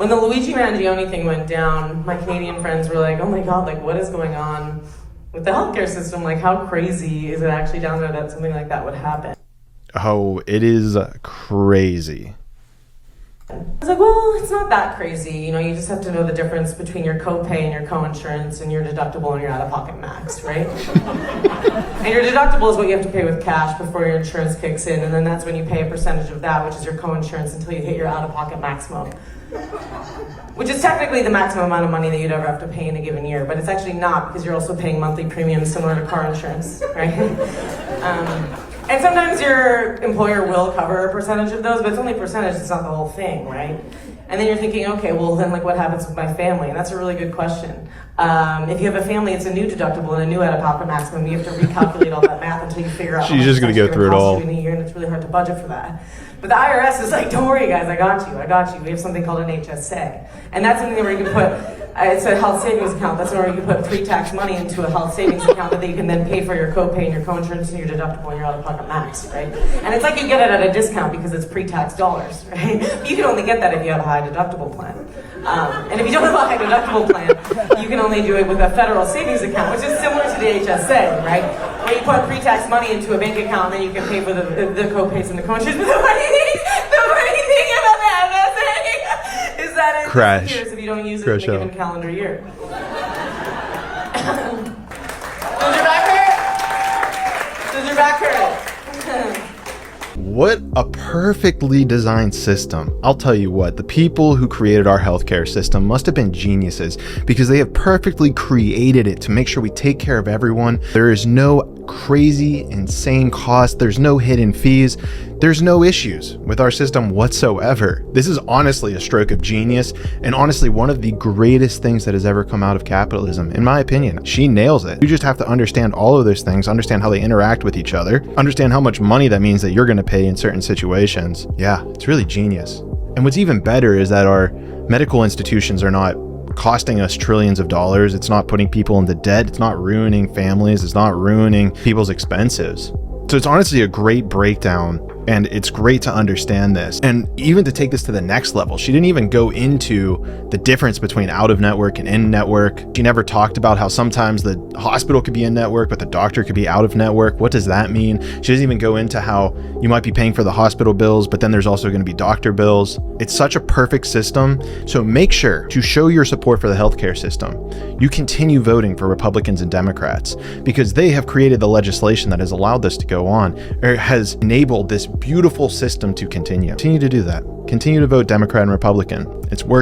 When the Luigi Mangione thing went down, my Canadian friends were like, oh my God, like what is going on with the healthcare system? Like how crazy is it actually down there that something like that would happen? Oh, it is crazy. I was like, well, it's not that crazy. You know, you just have to know the difference between your copay and your coinsurance and your deductible and your out-of-pocket max, right? And your deductible is what you have to pay with cash before your insurance kicks in, and then that's when you pay a percentage of that, which is your coinsurance, until you hit your out-of-pocket maximum. Which is technically the maximum amount of money that you'd ever have to pay in a given year, but it's actually not, because you're also paying monthly premiums similar to car insurance, right? And sometimes your employer will cover a percentage of those, but it's only a percentage, it's not the whole thing, right? And then you're thinking, okay, well then like what happens with my family? And that's a really good question. If you have a family, it's a new deductible and a new out-of-pocket maximum. You have to recalculate all that math until you figure out. She's just going to go through it all. In a year, and it's really hard to budget for that. But the IRS is like, don't worry guys, I got you. We have something called an HSA. And that's something where you can put, it's a health savings account. That's where you can put pre-tax money into a health savings account that you can then pay for your copay and your coinsurance and your deductible and your out-of-pocket max, right? And it's like you get it at a discount because it's pre-tax dollars, right? You can only get that if you have a high deductible plan. And if you don't have a high deductible plan, you can only do it with a federal savings account, which is similar to the HSA, right? Where you put pre-tax money into a bank account and then you can pay for the co-pays and the coinsurance. But the funny thing about the MSA is that it disappears if you don't use it in a given calendar year. Does your back hurt? What a perfectly designed system. I'll tell you what, the people who created our healthcare system must have been geniuses, because they have perfectly created it to make sure we take care of everyone. There is no crazy, insane cost. There's no hidden fees. There's no issues with our system whatsoever. This is honestly a stroke of genius, and honestly one of the greatest things that has ever come out of capitalism, in my opinion. She nails it. You just have to understand all of those things, understand how they interact with each other, understand how much money that means that you're going to pay in certain situations. Yeah, it's really genius. And what's even better is that our medical institutions are not costing us trillions of dollars. It's not putting people into debt. It's not ruining families. It's not ruining people's expenses. So it's honestly a great breakdown, and it's great to understand this. And even to take this to the next level, she didn't even go into the difference between out of network and in network. She never talked about how sometimes the hospital could be in network, but the doctor could be out of network. What does that mean? She doesn't even go into how you might be paying for the hospital bills, but then there's also going to be doctor bills. It's such a perfect system. So make sure to show your support for the healthcare system. You continue voting for Republicans and Democrats, because they have created the legislation that has allowed this to go on, or has enabled this beautiful system to continue. Continue to do that. Continue to vote Democrat and Republican. It's working.